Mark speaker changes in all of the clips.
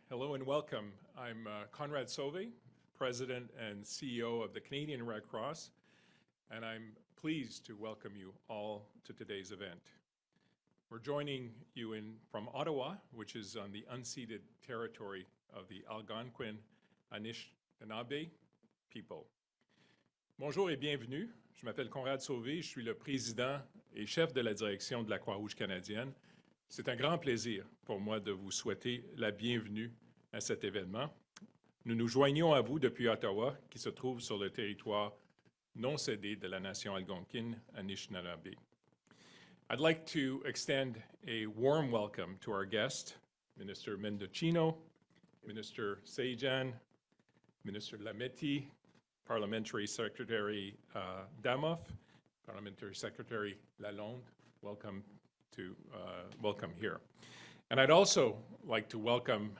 Speaker 1: Hello and welcome. I'm Conrad Sauvé, President and CEO of the Canadian Red Cross, and I'm pleased to welcome you all to today's event. We're joining you from Ottawa, which is on the unceded territory of the Algonquin Anishinaabe people. Bonjour et bienvenue. Je m'appelle Conrad Sauvé, je suis le président et chef de la direction de la Croix-Rouge canadienne. C'est un grand plaisir pour moi de vous souhaiter la bienvenue à cet événement. Nous nous joignons à vous depuis Ottawa, qui se trouve sur le territoire non cédé de la nation algonquine Anishinaabe. I'd like to extend a warm welcome to our guest, Minister Mendicino, Minister Sajjan, Minister Lametti, Parliamentary Secretary Damoff, Parliamentary Secretary Lalonde. Welcome here. And I'd also like to welcome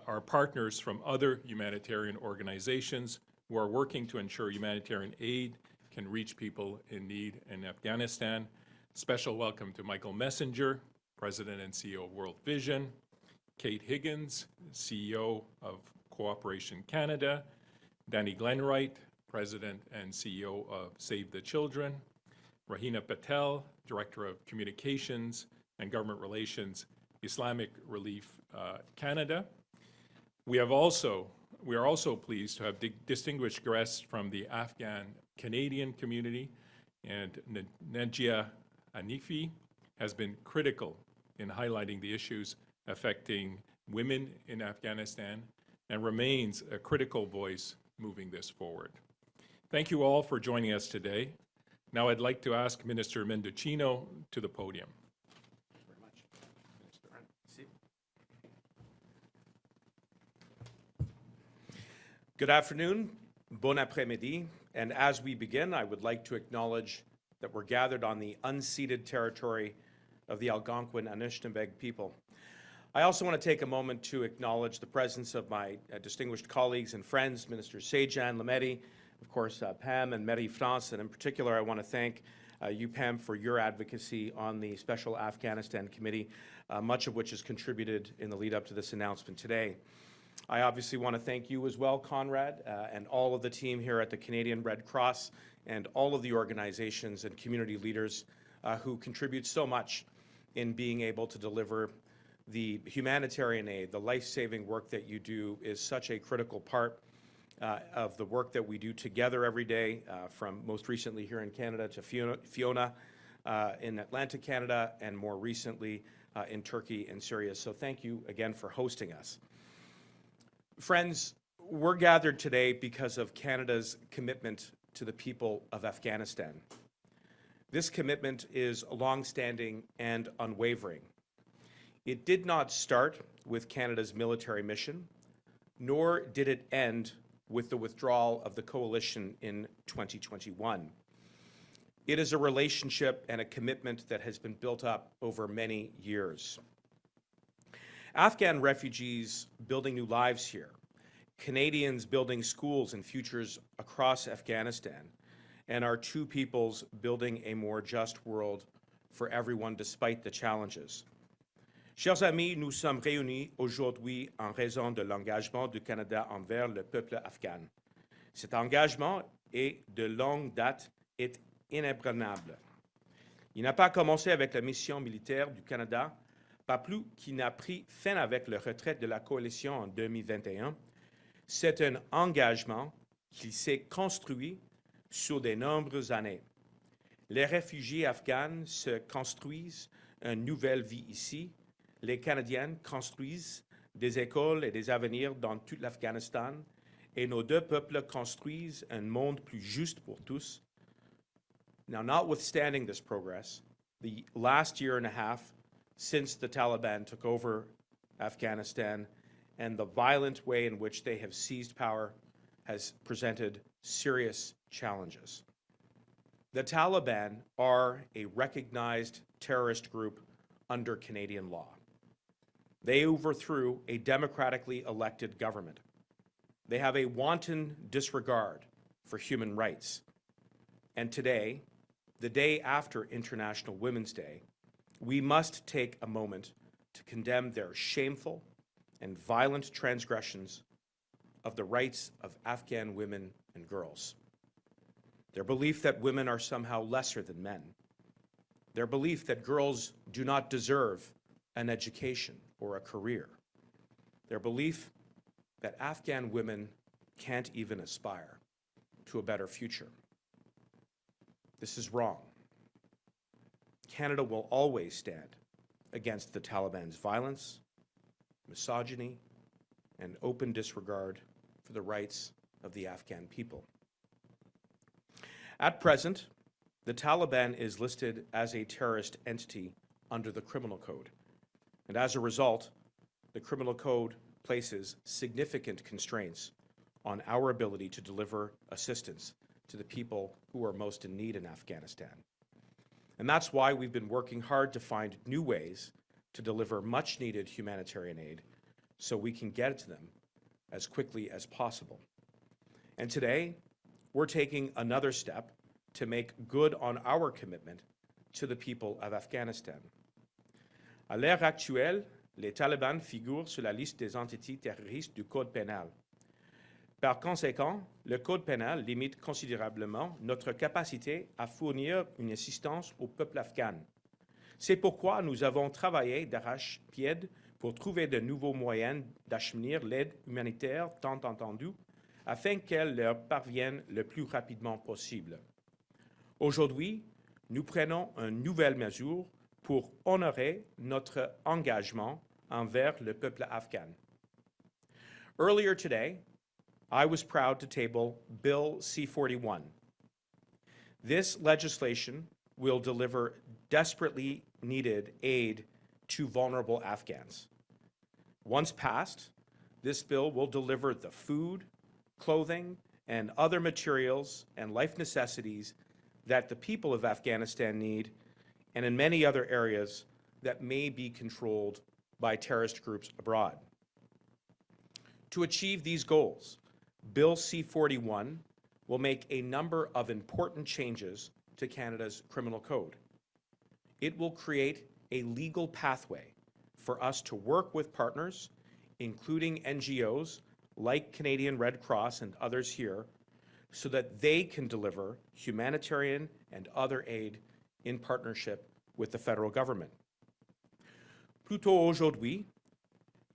Speaker 1: our partners from other humanitarian organizations who are working to ensure humanitarian aid can reach people in need in Afghanistan. Special welcome to Michael Messenger, President and CEO of World Vision, Kate Higgins, CEO of Cooperation Canada, Danny Glenwright, President and CEO of Save the Children, Rahina Patel, Director of Communications and Government Relations, Islamic Relief Canada. We are also pleased to have distinguished guests from the Afghan Canadian community, and Najia Hanifi has been critical in highlighting the issues affecting women in Afghanistan and remains a critical voice moving this forward. Thank you all for joining us today. Now I'd like to ask Minister Mendicino to the podium.
Speaker 2: Thank you very much. Minister. Good afternoon, bon après-midi, and as we begin, I would like to acknowledge that we're gathered on the unceded territory of the Algonquin Anishinaabe people. I also want to take a moment to acknowledge the presence of my distinguished colleagues and friends, Minister Sajjan, Lametti, of course, Pam and Marie-France, and in particular, I want to thank you, Pam, for your advocacy on the Special Afghanistan Committee, much of which has contributed in the lead up to this announcement today. I obviously want to thank you as well, Conrad, and all of the team here at the Canadian Red Cross and all of the organizations and community leaders who contribute so much in being able to deliver the humanitarian aid. The life-saving work that you do is such a critical part of the work that we do together every day, from most recently here in Canada to Fiona in Atlanta, Canada, and more recently in Turkey and Syria. So thank you again for hosting us. Friends, we're gathered today because of Canada's commitment to the people of Afghanistan. This commitment is long-standing and unwavering. It did not start with Canada's military mission, nor did it end with the withdrawal of the coalition in 2021. It is a relationship and a commitment that has been built up over many years. Afghan refugees building new lives here, Canadians building schools and futures across Afghanistan, and our two peoples building a more just world for everyone despite the challenges. Chers amis, nous sommes réunis aujourd'hui en raison de l'engagement du Canada envers le peuple afghan. Cet engagement est de longue date et inébranlable. Il n'a pas commencé avec la mission militaire du Canada, pas plus qu'il n'a pris fin avec la retraite de la coalition en 2021. C'est un engagement qui s'est construit sur de nombreuses années. Les réfugiés afghans se construisent une nouvelle vie ici. Les Canadiens construisent des écoles et des avenirs dans tout l'Afghanistan, et nos deux peuples construisent un monde plus juste pour tous. Now, notwithstanding this progress, the last year and a half since the Taliban took over Afghanistan and the violent way in which they have seized power has presented serious challenges. The Taliban are a recognized terrorist group under Canadian law. They overthrew a democratically elected government. They have a wanton disregard for human rights. And today, the day after International Women's Day, we must take a moment to condemn their shameful and violent transgressions of the rights of Afghan women and girls. Their belief that women are somehow lesser than men. Their belief that girls do not deserve an education or a career. Their belief that Afghan women can't even aspire to a better future. This is wrong. Canada will always stand against the Taliban's violence, misogyny, and open disregard for the rights of the Afghan people. At present, the Taliban is listed as a terrorist entity under the Criminal Code. And as a result, the Criminal Code places significant constraints on our ability to deliver assistance to the people who are most in need in Afghanistan. And that's why we've been working hard to find new ways to deliver much-needed humanitarian aid so we can get it to them as quickly as possible. And today, we're taking another step to make good on our commitment to the people of Afghanistan. À l'ère actuelle, les talibans figurent sur la liste des entités terroristes du Code pénal. Par conséquent, le Code pénal limite considérablement notre capacité à fournir une assistance au peuple afghan. C'est pourquoi nous avons travaillé d'arrache-pied pour trouver de nouveaux moyens d'acheminer l'aide humanitaire tant entendue afin qu'elle leur parvienne le plus rapidement possible. Aujourd'hui, nous prenons une nouvelle mesure pour honorer notre engagement envers le peuple afghan. Earlier today, I was proud to table Bill C-41. This legislation will deliver desperately needed aid to vulnerable Afghans. Once passed, this bill will deliver the food, clothing, and other materials and life necessities that the people of Afghanistan need, and in many other areas that may be controlled by terrorist groups abroad. To achieve these goals, Bill C-41 will make a number of important changes to Canada's criminal code. It will create a legal pathway for us to work with partners, including NGOs like Canadian Red Cross and others here, so that they can deliver humanitarian and other aid in partnership with the federal government. Plus tôt aujourd'hui,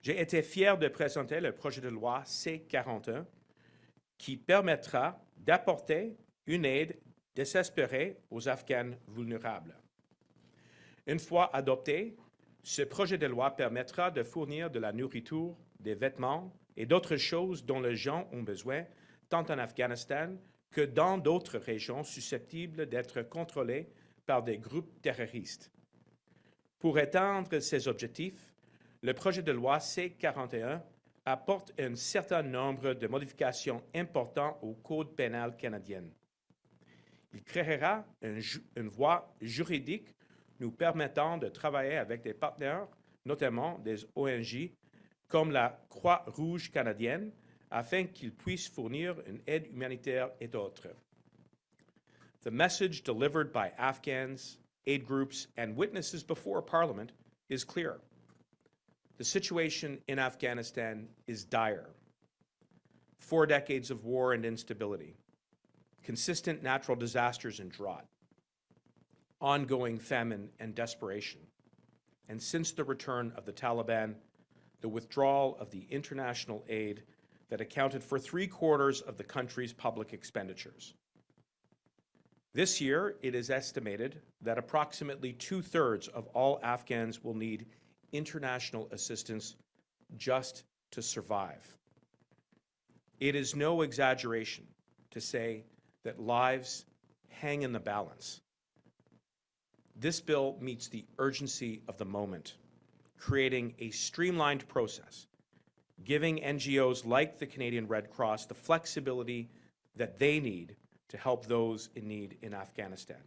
Speaker 2: j'ai été fier de présenter le projet de loi C-41 qui permettra d'apporter une aide désespérée aux Afghans vulnérables. Une fois adopté, ce projet de loi permettra de fournir de la nourriture, des vêtements et d'autres choses dont les gens ont besoin, tant en Afghanistan que dans d'autres régions susceptibles d'être contrôlées par des groupes terroristes. Pour atteindre ces objectifs, le projet de loi C-41 apporte un certain nombre de modifications importantes au Code pénal canadien. Il créera une voie juridique nous permettant de travailler avec des partenaires, notamment des ONG, comme la Croix-Rouge canadienne, afin qu'ils puissent fournir une aide humanitaire et d'autres. The message delivered by Afghans, aid groups, and witnesses before Parliament is clear. The situation in Afghanistan is dire. 4 decades of war and instability, consistent natural disasters and drought, ongoing famine and desperation, and since the return of the Taliban, the withdrawal of the international aid that accounted for 3/4 of the country's public expenditures. This year, it is estimated that approximately 2/3 of all Afghans will need international assistance just to survive. It is no exaggeration to say that lives hang in the balance. This bill meets the urgency of the moment, creating a streamlined process, giving NGOs like the Canadian Red Cross the flexibility that they need to help those in need in Afghanistan.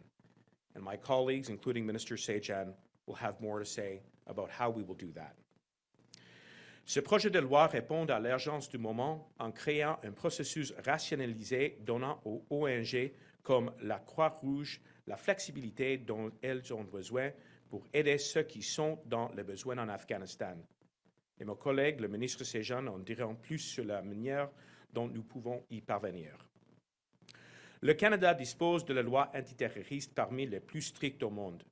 Speaker 2: And my colleagues, including Minister Sajjan, will have more to say about how we will do that. Ce projet de loi répond à l'urgence du moment en créant un processus rationalisé donnant aux ONG comme la Croix-Rouge la flexibilité dont elles ont besoin pour aider ceux qui sont dans le besoin en Afghanistan. Et mon collègue, le ministre Sajjan, en dira plus sur la manière dont nous pouvons y parvenir. Le Canada dispose de la loi antiterroriste parmi les plus strictes au monde.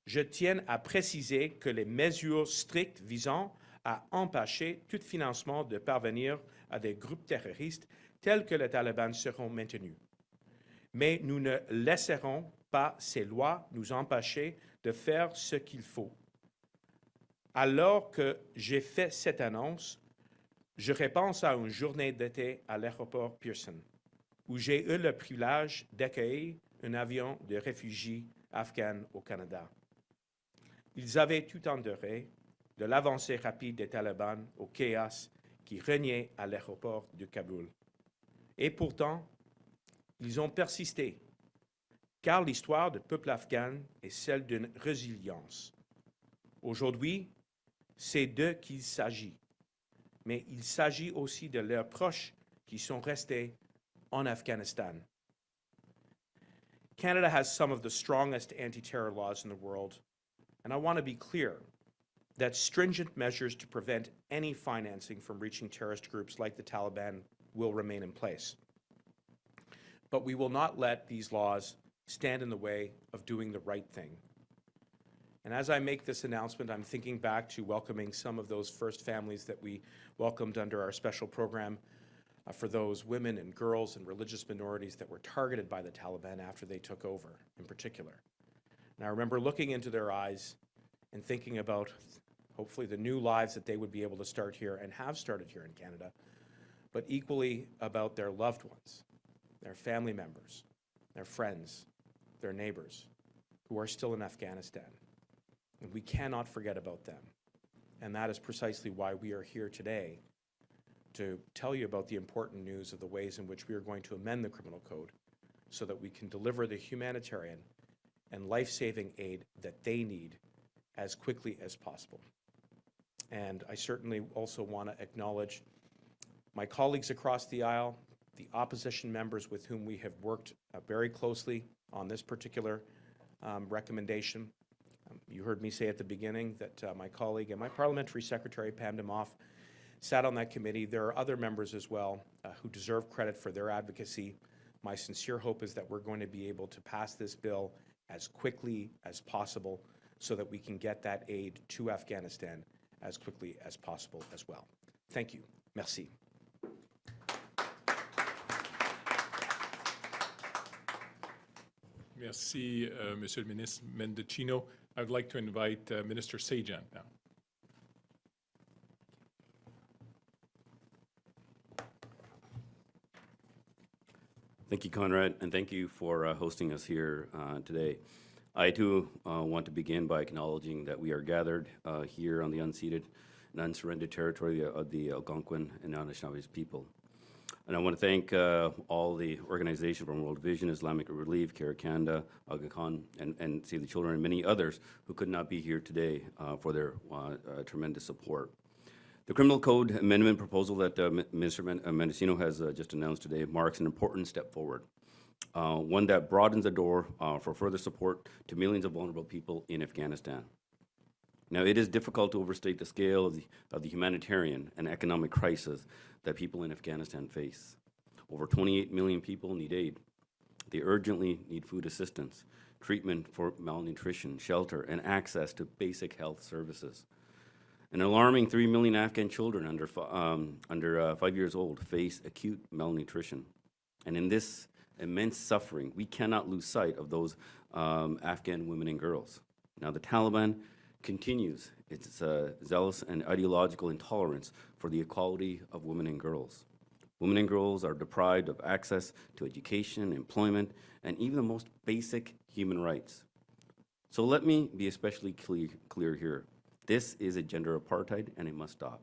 Speaker 2: Je tiens à préciser que les mesures strictes visant à empêcher tout financement de parvenir à des groupes terroristes tels que les talibans seront maintenues. Mais nous ne laisserons pas ces lois nous empêcher de faire ce qu'il faut. Alors que j'ai fait cette annonce, je repense à une journée d'été à l'aéroport Pearson, où j'ai eu le privilège d'accueillir un avion de réfugiés afghans au Canada. Ils avaient tout enduré, de l'avancée rapide des talibans au chaos qui régnait à l'aéroport de Kaboul. Et pourtant, ils ont persisté, car l'histoire du peuple afghan est celle d'une résilience. Aujourd'hui, c'est d'eux qu'il s'agit, mais il s'agit aussi de leurs proches qui sont restés en Afghanistan. Canada has some of the strongest anti-terror laws in the world, and I want to be clear that stringent measures to prevent any financing from reaching terrorist groups like the Taliban will remain in place. But we will not let these laws stand in the way of doing the right thing. And as I make this announcement, I'm thinking back to welcoming some of those first families that we welcomed under our special program for those women and girls and religious minorities that were targeted by the Taliban after they took over, in particular. And I remember looking into their eyes and thinking about, hopefully, the new lives that they would be able to start here and have started here in Canada, but equally about their loved ones, their family members, their friends, their neighbors, who are still in Afghanistan. And we cannot forget about them. And that is precisely why we are here today, to tell you about the important news of the ways in which we are going to amend the criminal code so that we can deliver the humanitarian and life-saving aid that they need as quickly as possible. And I certainly also want to acknowledge my colleagues across the aisle, the opposition members with whom we have worked very closely on this particular recommendation. You heard me say at the beginning that my colleague and my parliamentary secretary, Pam Demoff, sat on that committee. There are other members as well who deserve credit for their advocacy. My sincere hope is that we're going to be able to pass this bill as quickly as possible so that we can get that aid to Afghanistan as quickly as possible as well. Thank you. Merci.
Speaker 1: Merci, Monsieur le Ministre Mendicino. I would like to invite Minister Sajjan now.
Speaker 3: Thank you, Conrad, and thank you for hosting us here today. I, too, want to begin by acknowledging that we are gathered here on the unceded and unsurrendered territory of the Algonquin and Anishinaabe people. And I want to thank all the organizations from World Vision, Islamic Relief, Care Canada, Aga Khan, and Save the Children, and many others who could not be here today for their tremendous support. The Criminal Code Amendment proposal that Minister Mendicino has just announced today marks an important step forward, one that broadens the door for further support to millions of vulnerable people in Afghanistan. Now, it is difficult to overstate the scale of the humanitarian and economic crisis that people in Afghanistan face. Over 28 million people need aid. They urgently need food assistance, treatment for malnutrition, shelter, and access to basic health services. An alarming 3 million Afghan children under 5 years old face acute malnutrition. And in this immense suffering, we cannot lose sight of those Afghan women and girls. Now, the Taliban continues its zealous and ideological intolerance for the equality of women and girls. Women and girls are deprived of access to education, employment, and even the most basic human rights. So let me be especially clear here. This is a gender apartheid, and it must stop.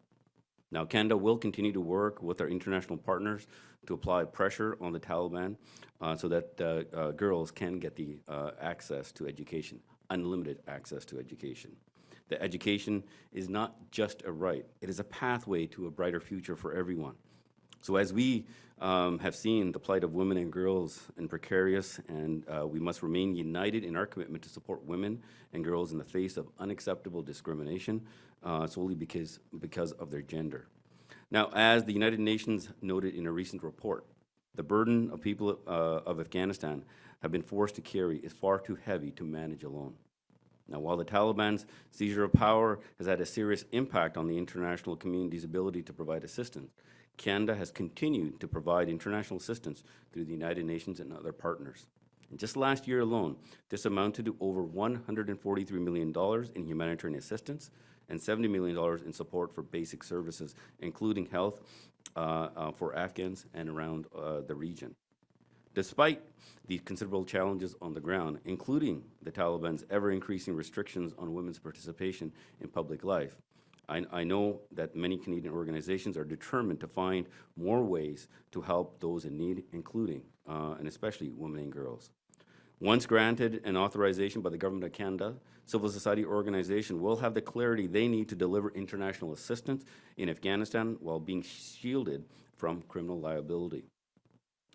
Speaker 3: Now, Canada will continue to work with our international partners to apply pressure on the Taliban so that girls can get the access to education, unlimited access to education. The education is not just a right, it is a pathway to a brighter future for everyone. So as we have seen the plight of women and girls in precarious, and we must remain united in our commitment to support women and girls in the face of unacceptable discrimination solely because of their gender. Now, as the United Nations noted in a recent report, the burden of people of Afghanistan have been forced to carry is far too heavy to manage alone. Now, while the Taliban's seizure of power has had a serious impact on the international community's ability to provide assistance, Canada has continued to provide international assistance through the United Nations and other partners. And just last year alone, this amounted to over $143 million in humanitarian assistance and $70 million in support for basic services, including health for Afghans and around the region. Despite the considerable challenges on the ground, including the Taliban's ever-increasing restrictions on women's participation in public life, I know that many Canadian organizations are determined to find more ways to help those in need, including and especially women and girls. Once granted an authorization by the Government of Canada, civil society organizations will have the clarity they need to deliver international assistance in Afghanistan while being shielded from criminal liability.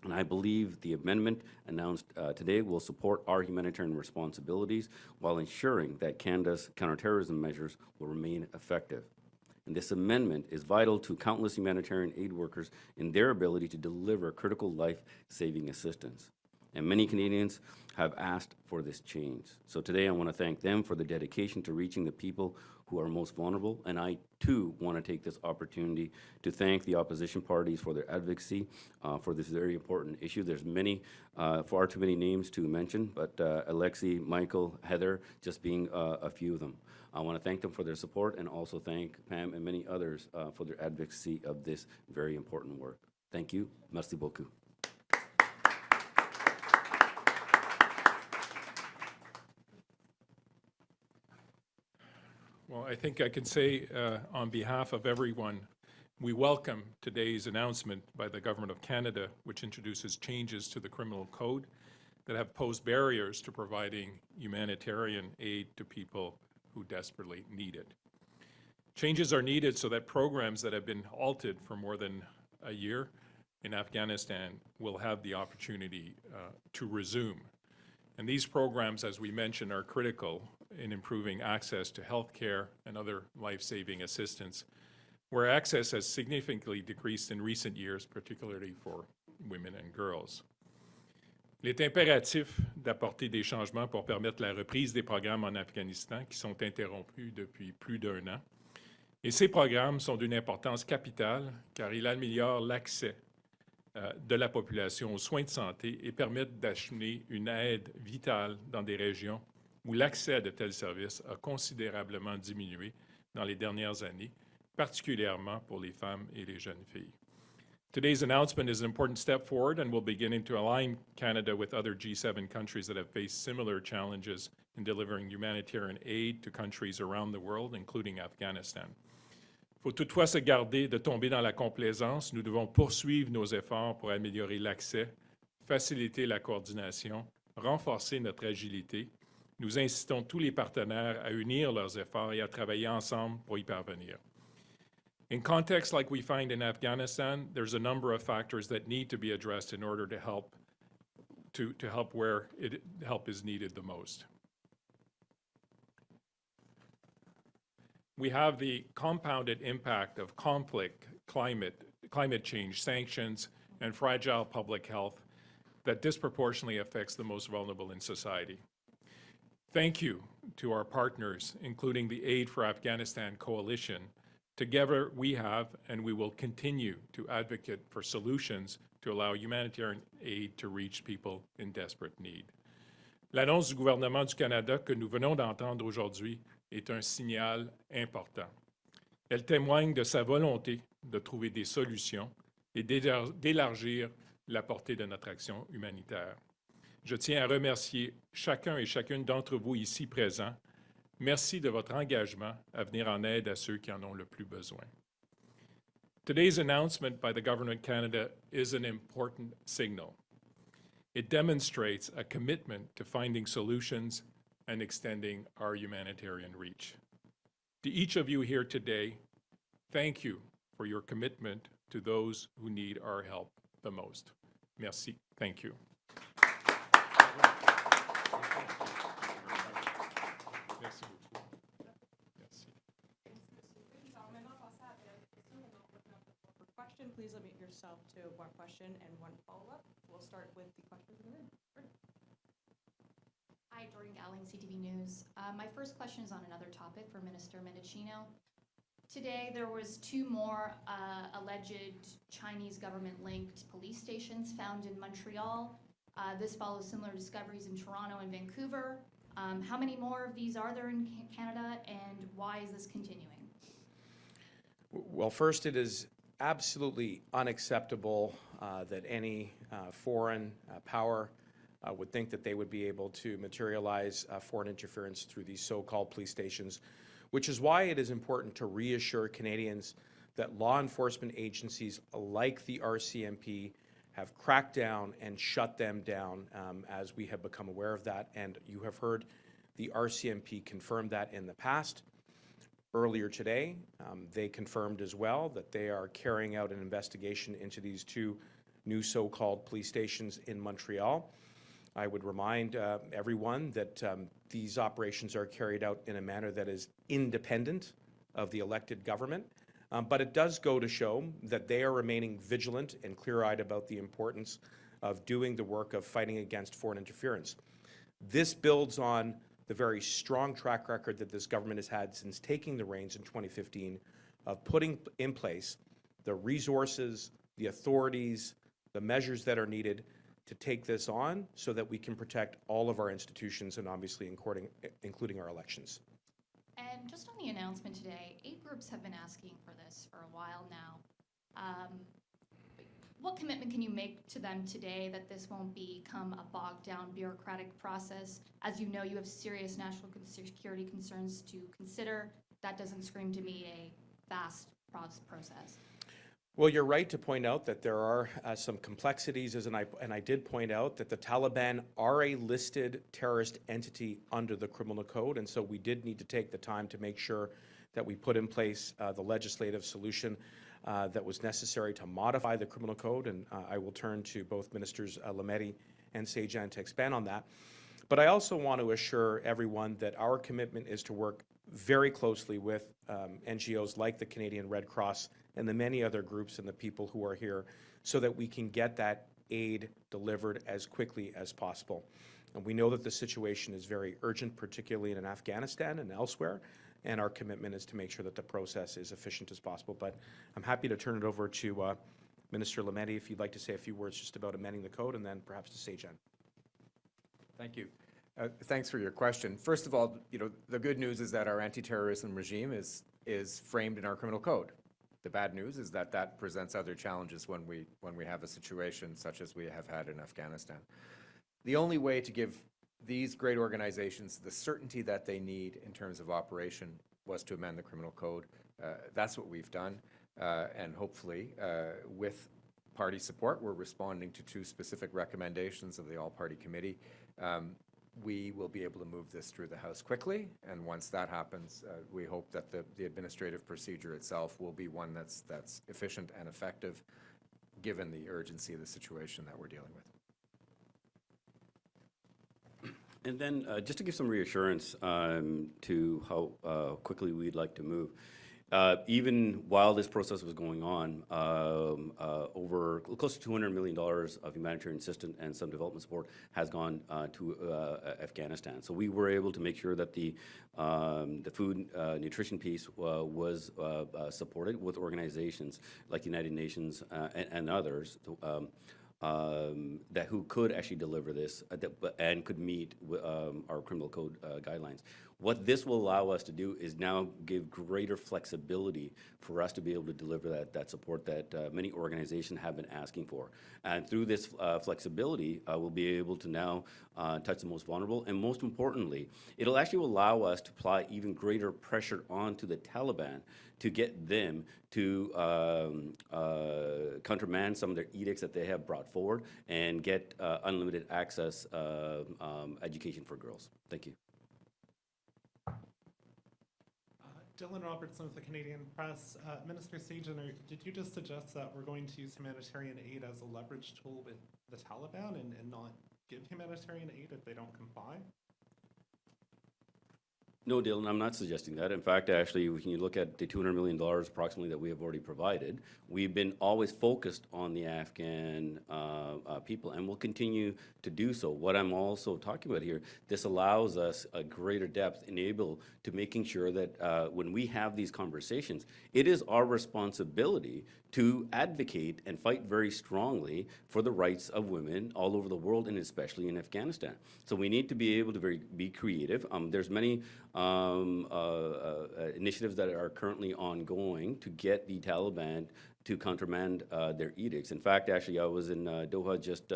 Speaker 3: And I believe the amendment announced today will support our humanitarian responsibilities while ensuring that Canada's counterterrorism measures will remain effective. And this amendment is vital to countless humanitarian aid workers in their ability to deliver critical life-saving assistance. And many Canadians have asked for this change. So today I want to thank them for the dedication to reaching the people who are most vulnerable, and I too want to take this opportunity to thank the opposition parties for their advocacy for this very important issue. There's many, far too many names to mention, but Alexi, Michael, Heather, just being a few of them. I want to thank them for their support and also thank Pam and many others for their advocacy of this very important work. Thank you. Merci beaucoup.
Speaker 1: Well, I think I can say on behalf of everyone, we welcome today's announcement by the Government of Canada, which introduces changes to the criminal code that have posed barriers to providing humanitarian aid to people who desperately need it. Changes are needed so that programs that have been halted for more than a year in Afghanistan will have the opportunity to resume. And these programs, as we mentioned, are critical in improving access to health care and other life-saving assistance, where access has significantly decreased in recent years, particularly for women and girls. Il est impératif d'apporter des changements pour permettre la reprise des programmes en Afghanistan qui sont interrompus depuis plus d'un an. Et ces programmes sont d'une importance capitale car ils améliorent l'accès de la population aux soins de santé et permettent d'acheminer une aide vitale dans des régions où l'accès à de tels services a considérablement diminué dans les dernières années, particulièrement pour les femmes et les jeunes filles. Today's announcement is an important step forward and will be beginning to align Canada with other G7 countries that have faced similar challenges in delivering humanitarian aid to countries around the world, including Afghanistan. Il faut toutefois se garder de tomber dans la complaisance. Nous devons poursuivre nos efforts pour améliorer l'accès, faciliter la coordination, renforcer notre agilité. Nous incitons tous les partenaires à unir leurs efforts et à travailler ensemble pour y parvenir. In contexts like we find in Afghanistan, there's a number of factors that need to be addressed in order to help where help is needed the most. We have the compounded impact of conflict, climate change, sanctions, and fragile public health that disproportionately affects the most vulnerable in society. Thank you to our partners, including the Aid for Afghanistan Coalition. Together, we have and we will continue to advocate for solutions to allow humanitarian aid to reach people in desperate need. L'annonce du gouvernement du Canada que nous venons d'entendre aujourd'hui est un signal important. Elle témoigne de sa volonté de trouver des solutions et d'élargir la portée de notre action humanitaire. Je tiens à remercier chacun et chacune d'entre vous ici présents. Merci de votre engagement à venir en aide à ceux qui en ont le plus besoin. Today's announcement by the Government of Canada is an important signal. It demonstrates a commitment to finding solutions and extending our humanitarian reach. To each of you here today, thank you for your commitment to those who need our help the most. Merci. Thank you. Merci beaucoup. Merci.
Speaker 4: For question, please limit yourself to one question and one follow-up. We'll start with the question from the room.
Speaker 5: Hi, Jordan Gowling, CTV News. My first question is on another topic for Minister Mendicino. Today, there was 2 more alleged Chinese government-linked police stations found in Montreal. This follows similar discoveries in Toronto and Vancouver. How many more of these are there in Canada, and why is this continuing?
Speaker 2: Well, first, it is absolutely unacceptable that any foreign power would think that they would be able to materialize foreign interference through these so-called police stations, which is why it is important to reassure Canadians that law enforcement agencies like the RCMP have cracked down and shut them down as we have become aware of that. And you have heard the RCMP confirm that in the past. Earlier today, they confirmed as well that they are carrying out an investigation into these 2 new so-called police stations in Montreal. I would remind everyone that these operations are carried out in a manner that is independent of the elected government, but it does go to show that they are remaining vigilant and clear-eyed about the importance of doing the work of fighting against foreign interference. This builds on the very strong track record that this government has had since taking the reins in 2015 of putting in place the resources, the authorities, the measures that are needed to take this on so that we can protect all of our institutions and obviously including our elections.
Speaker 5: And just on the announcement today, 8 groups have been asking for this for a while now. What commitment can you make to them today that this won't become a bogged down bureaucratic process? As you know, you have serious national security concerns to consider. That doesn't scream to me a fast process.
Speaker 2: Well, you're right to point out that there are some complexities, and I did point out that the Taliban are a listed terrorist entity under the criminal code, and so we did need to take the time to make sure that we put in place the legislative solution that was necessary to modify the criminal code, and I will turn to both Ministers Lametti and Sajjan to expand on that. But I also want to assure everyone that our commitment is to work very closely with NGOs like the Canadian Red Cross and the many other groups and the people who are here so that we can get that aid delivered as quickly as possible. And we know that the situation is very urgent, particularly in Afghanistan and elsewhere, and our commitment is to make sure that the process is efficient as possible. But I'm happy to turn it over to Minister Lametti if you'd like to say a few words just about amending the code, and then perhaps to Sajjan.
Speaker 6: Thank you. Thanks for your question. First of all, the good news is that our anti-terrorism regime is framed in our criminal code. The bad news is that that presents other challenges when we have a situation such as we have had in Afghanistan. The only way to give these great organizations the certainty that they need in terms of operation was to amend the criminal code. That's what we've done, and hopefully with party support, we're responding to 2 specific recommendations of the All-Party Committee. We will be able to move this through the House quickly, and once that happens, we hope that the administrative procedure itself will be one that's efficient and effective, given the urgency of the situation that we're dealing with.
Speaker 3: And then just to give some reassurance to how quickly we'd like to move, even while this process was going on, over close to $200 million of humanitarian assistance and some development support has gone to Afghanistan. So we were able to make sure that the food nutrition piece was supported with organizations like the United Nations and others that who could actually deliver this and could meet our criminal code guidelines. What this will allow us to do is now give greater flexibility for us to be able to deliver that support that many organizations have been asking for. And through this flexibility, we'll be able to now touch the most vulnerable, and most importantly, it'll actually allow us to apply even greater pressure onto the Taliban to get them to countermand some of their edicts that they have brought forward and get unlimited access education for girls. Thank you.
Speaker 7: Dylan Robertson with the Canadian Press. Minister Sajjan, did you just suggest that we're going to use humanitarian aid as a leverage tool with the Taliban and not give humanitarian aid if they don't comply?
Speaker 3: No, Dylan, I'm not suggesting that. In fact, actually, when you look at the $200 million approximately that we have already provided, we've been always focused on the Afghan people, and will continue to do so. What I'm also talking about here, this allows us a greater depth and able to making sure that when we have these conversations, it is our responsibility to advocate and fight very strongly for the rights of women all over the world, and especially in Afghanistan. So we need to be able to be creative. There's many initiatives that are currently ongoing to get the Taliban to countermand their edicts. In fact, actually, I was in Doha just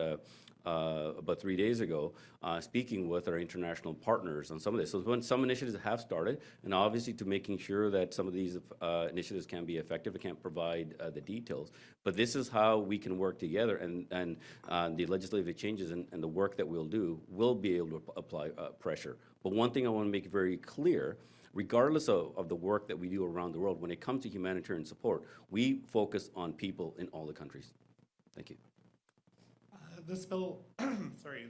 Speaker 3: about 3 days ago, speaking with our international partners on some of this. So when some initiatives have started, and obviously to making sure that some of these initiatives can be effective, I can't provide the details, but this is how we can work together, and the legislative changes and the work that we'll do will be able to apply pressure. But one thing I want to make very clear, regardless of the work that we do around the world, when it comes to humanitarian support, we focus on people in all the countries. Thank you.
Speaker 7: This bill,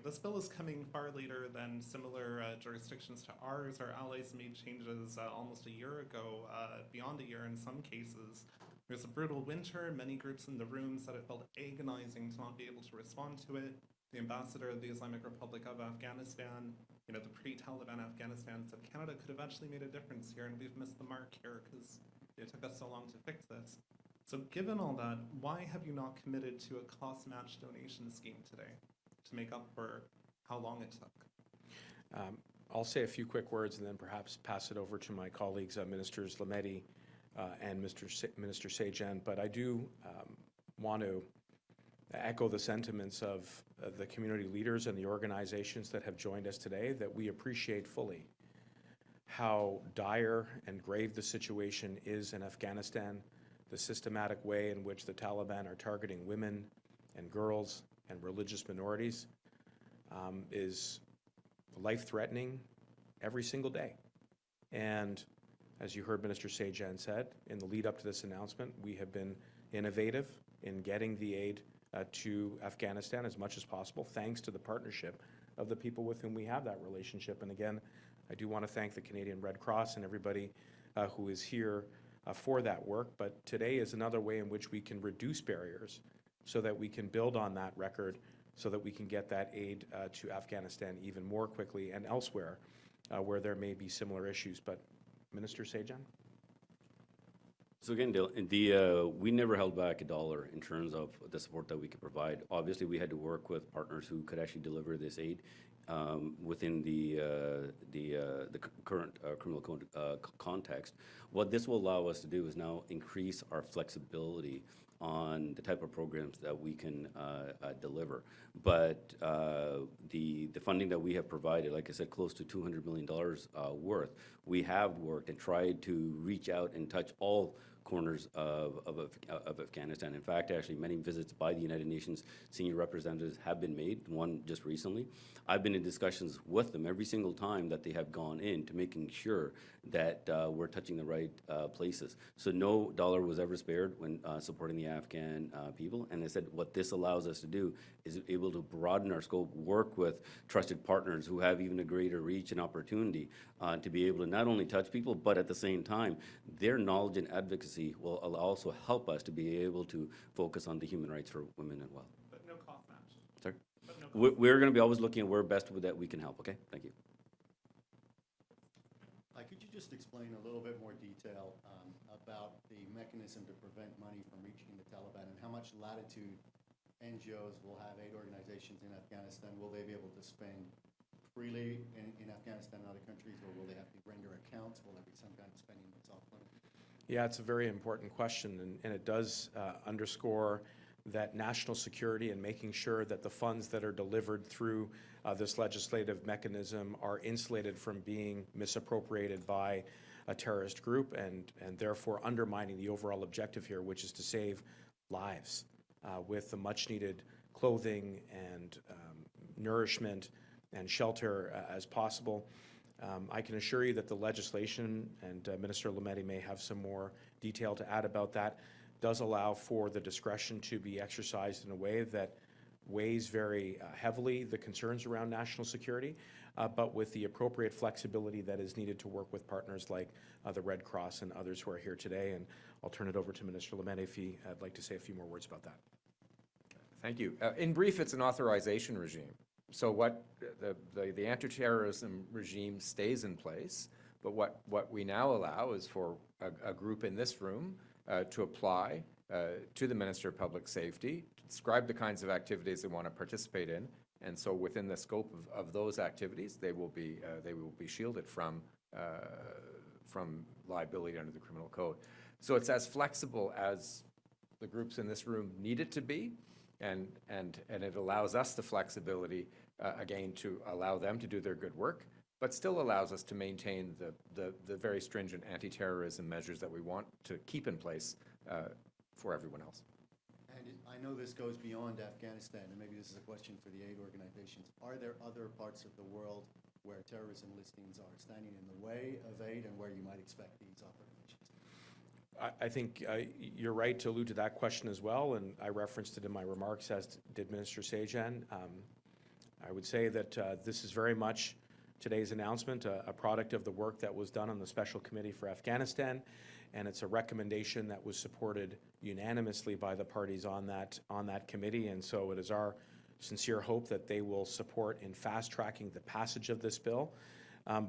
Speaker 7: this bill is coming far later than similar jurisdictions to ours. Our allies made changes almost a year ago, beyond a year in some cases. There's a brutal winter. Many groups in the room said it felt agonizing to not be able to respond to it. The ambassador of the Islamic Republic of Afghanistan, the pre-Taliban Afghanistan, said Canada could have actually made a difference here, and we've missed the mark here because it took us so long to fix this. So given all that, why have you not committed to a cost-match donation scheme today to make up for how long it took?
Speaker 2: I'll say a few quick words and then perhaps pass it over to my colleagues, Ministers Lametti and Minister Sajjan. But I do want to echo the sentiments of the community leaders and the organizations that have joined us today, that we appreciate fully how dire and grave the situation is in Afghanistan, the systematic way in which the Taliban are targeting women and girls and religious minorities is life-threatening every single day. And as you heard Minister Sajjan said, in the lead up to this announcement, we have been innovative in getting the aid to Afghanistan as much as possible, thanks to the partnership of the people with whom we have that relationship. And again, I do want to thank the Canadian Red Cross and everybody who is here for that work. But today is another way in which we can reduce barriers so that we can build on that record, so that we can get that aid to Afghanistan even more quickly and elsewhere where there may be similar issues. But Minister Sajjan?
Speaker 3: So again, we never held back a dollar in terms of the support that we could provide. Obviously, we had to work with partners who could actually deliver this aid within the current criminal code context. What this will allow us to do is now increase our flexibility on the type of programs that we can deliver. But the funding that we have provided, like I said, close to $200 million worth, we have worked and tried to reach out and touch all corners of Afghanistan. In fact, actually, many visits by the United Nations senior representatives have been made, one just recently. I've been in discussions with them every single time that they have gone in to making sure that we're touching the right places. So no dollar was ever spared when supporting the Afghan people. And I said what this allows us to do is able to broaden our scope, work with trusted partners who have even a greater reach and opportunity to be able to not only touch people, but at the same time, their knowledge and advocacy will also help us to be able to focus on the human rights for women as well.
Speaker 7: But no cost match.
Speaker 3: Sorry?
Speaker 7: But no cost.
Speaker 3: We're going to be always looking at where best that we can help, okay? Thank you.
Speaker 8: Could you just explain a little bit more detail about the mechanism to prevent money from reaching the Taliban, and how much latitude NGOs will have, aid organizations in Afghanistan? Will they be able to spend freely in Afghanistan and other countries, or will they have to render accounts? Will there be some kind of spending that's off limits?
Speaker 2: Yeah, it's a very important question, and it does underscore that national security and making sure that the funds that are delivered through this legislative mechanism are insulated from being misappropriated by a terrorist group, and therefore undermining the overall objective here, which is to save lives with the much needed clothing and nourishment and shelter as possible. I can assure you that the legislation, and Minister Lametti may have some more detail to add about that, does allow for the discretion to be exercised in a way that weighs very heavily the concerns around national security, but with the appropriate flexibility that is needed to work with partners like the Red Cross and others who are here today. And I'll turn it over to Minister Lametti if he'd like to say a few more words about that.
Speaker 6: Thank you. In brief, it's an authorization regime. So what the anti-terrorism regime stays in place, but what we now allow is for a group in this room to apply to the Minister of Public Safety, to describe the kinds of activities they want to participate in, and so within the scope of those activities, they will be shielded from liability under the criminal code. So it's as flexible as the groups in this room need it to be, and it allows us the flexibility again to allow them to do their good work, but still allows us to maintain the very stringent anti-terrorism measures that we want to keep in place for everyone else.
Speaker 8: And I know this goes beyond Afghanistan, and maybe this is a question for the aid organizations. Are there other parts of the world where terrorism listings are standing in the way of aid and where you might expect these operations?
Speaker 2: I think you're right to allude to that question as well, and I referenced it in my remarks, as did Minister Sajjan. I would say that this is very much today's announcement, a product of the work that was done on the Special Committee for Afghanistan, and it's a recommendation that was supported unanimously by the parties on that committee, and so it is our sincere hope that they will support in fast-tracking the passage of this bill.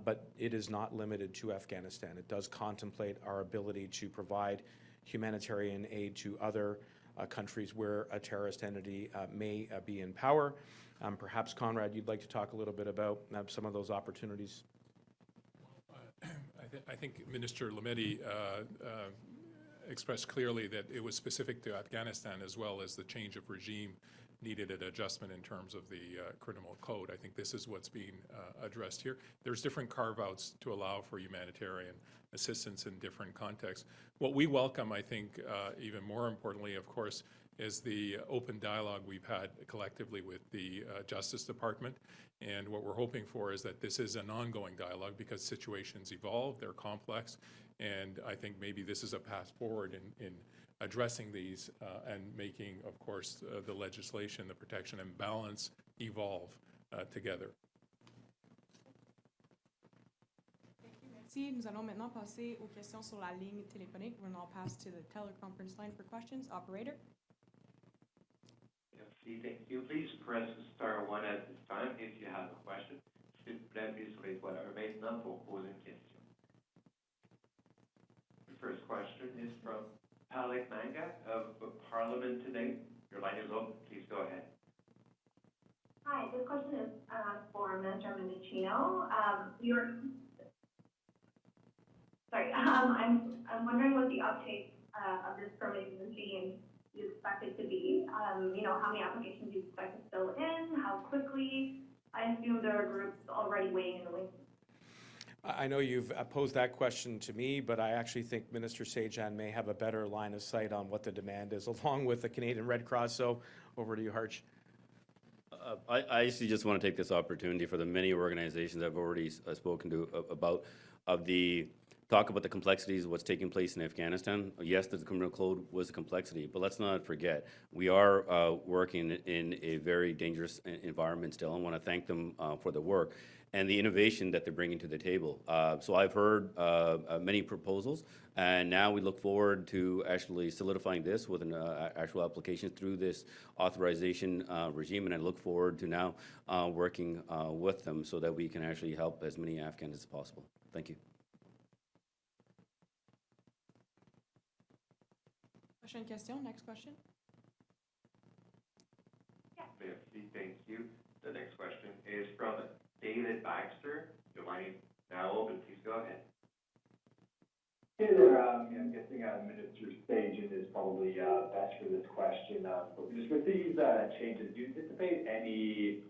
Speaker 2: But it is not limited to Afghanistan. It does contemplate our ability to provide humanitarian aid to other countries where a terrorist entity may be in power. Perhaps, Conrad, you'd like to talk a little bit about some of those opportunities?
Speaker 1: I think Minister Lametti expressed clearly that it was specific to Afghanistan, as well as the change of regime needed an adjustment in terms of the criminal code. I think this is what's being addressed here. There's different carve-outs to allow for humanitarian assistance in different contexts. What we welcome, I think, even more importantly, of course, is the open dialogue we've had collectively with the Justice Department. And what we're hoping for is that this is an ongoing dialogue, because situations evolve, they're complex, and I think maybe this is a path forward in addressing these and making, of course, the legislation, the protection and balance evolve together.
Speaker 4: Thank you, merci. Nous allons maintenant passer aux questions sur la ligne téléphonique. We'll now pass to the teleconference line for questions. Operator?
Speaker 9: Merci, thank you. Please press star 1 at this time if you have a question. S'il vous plaît, veuillez sur l'étoile 1 maintenant pour poser une question. The first question is from Alec Manga of Parliament Today. Your line is open. Please go ahead.
Speaker 10: Hi, this question is for Minister Mendicino. I'm wondering what the uptake of this permitting regime you expect it to be. How many applications you expect to fill in, how quickly. I assume there are groups already waiting in the wings.
Speaker 2: I know you've posed that question to me, but I actually think Minister Sajjan may have a better line of sight on what the demand is, along with the Canadian Red Cross. So over to you, Harj.
Speaker 3: I actually just want to take this opportunity for the many organizations I've already spoken to about talk about the complexities of what's taking place in Afghanistan. Yes, the criminal code was a complexity, but let's not forget, we are working in a very dangerous environment still. I want to thank them for the work and the innovation that they're bringing to the table. So I've heard many proposals, and now we look forward to actually solidifying this with an actual application through this authorization regime, and I look forward to now working with them so that we can actually help as many Afghans as possible. Thank you.
Speaker 4: Prochaine question, next question.
Speaker 9: Merci, thank you. The next question is from David Baxter. Your line is now open. Please go ahead.
Speaker 11: Hey there. I'm guessing Minister Sajjan is probably best for this question. But just with these changes, do you anticipate any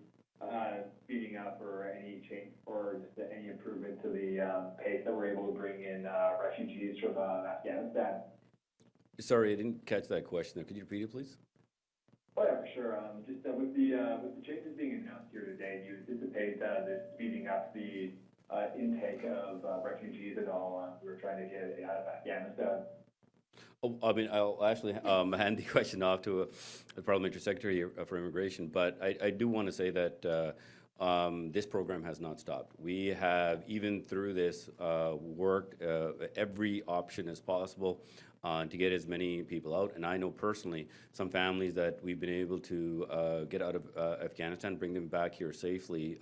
Speaker 11: speeding up or any change or just any improvement to the pace that we're able to bring in refugees from Afghanistan?
Speaker 3: Sorry, I didn't catch that question there. Could you repeat it, please?
Speaker 11: Oh, yeah, for sure. Just with the changes being announced here today, do you anticipate this speeding up the intake of refugees and all we're trying to get out of Afghanistan?
Speaker 3: Oh, I mean, I'll actually hand the question off to the Parliamentary Secretary for Immigration, but I do want to say that this program has not stopped. We have, even through this, worked every option as possible to get as many people out. And I know personally some families that we've been able to get out of Afghanistan, bring them back here safely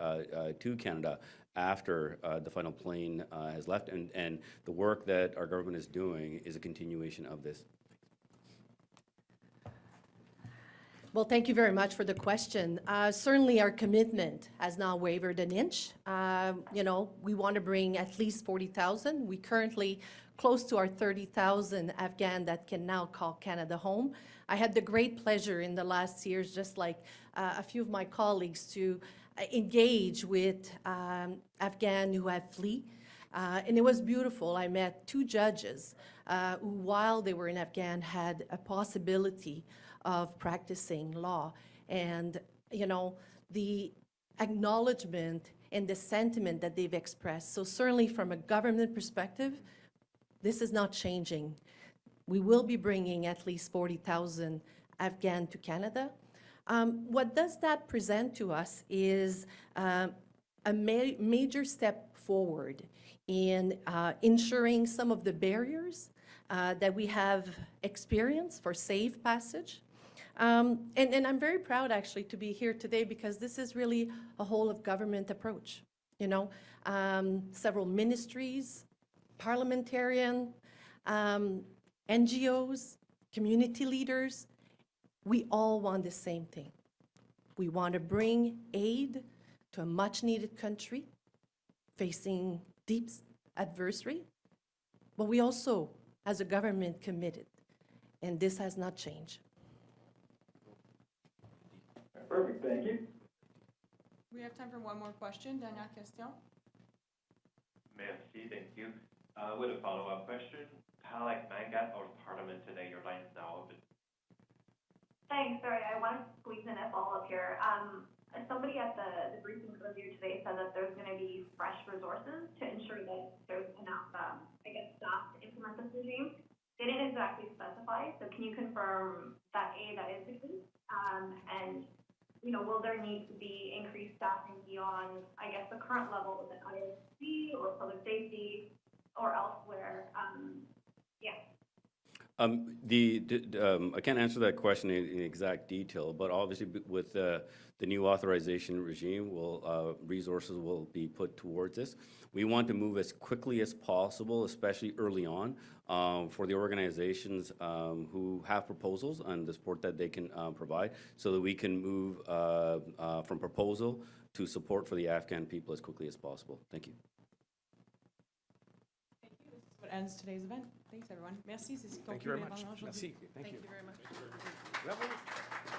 Speaker 3: to Canada after the final plane has left. And the work that our government is doing is a continuation of this.
Speaker 12: Well, thank you very much for the question. Certainly, our commitment has not wavered an inch. You know, we want to bring at least 40,000. We currently close to our 30,000 Afghan that can now call Canada home. I had the great pleasure in the last years, just like a few of my colleagues, to engage with Afghan who have flee. And it was beautiful. I met 2 judges who, while they were in Afghan, had a possibility of practicing law. And, you know, the acknowledgement and the sentiment that they've expressed. So certainly from a government perspective, this is not changing. We will be bringing at least 40,000 Afghan to Canada. What does that present to us is a major step forward in ensuring some of the barriers that we have experienced for safe passage. And I'm very proud, actually, to be here today because this is really a whole-of-government approach. You know, several ministries, parliamentarian, NGOs, community leaders, we all want the same thing. We want to bring aid to a much-needed country facing deep adversity, but we also, as a government, committed, and this has not changed.
Speaker 11: Perfect, thank you.
Speaker 4: We have time for one more question. Dernière question.
Speaker 9: Merci, thank you. With a follow-up question, Palak Mangat or Parliament today, your line is now open.
Speaker 10: Thanks. Sorry, I want to squeeze in a follow-up here. Somebody at the briefing earlier today said that there's going to be fresh resources to ensure that there's enough, I guess, staff to implement this regime. They didn't exactly specify, so can you confirm that that is the case? And, you know, will there need to be increased staffing beyond, I guess, the current level within IRC or public safety or elsewhere? Yeah.
Speaker 3: I can't answer that question in exact detail, but obviously with the new authorization regime, resources will be put towards this. We want to move as quickly as possible, especially early on, for the organizations who have proposals and the support that they can provide, so that we can move from proposal to support for the Afghan people as quickly as possible. Thank you.
Speaker 4: Thank you. This is what ends today's event. Thanks, everyone. Merci.
Speaker 2: Thank you very much. Merci. Thank you.
Speaker 4: Thank you very much.
Speaker 2: Bravo.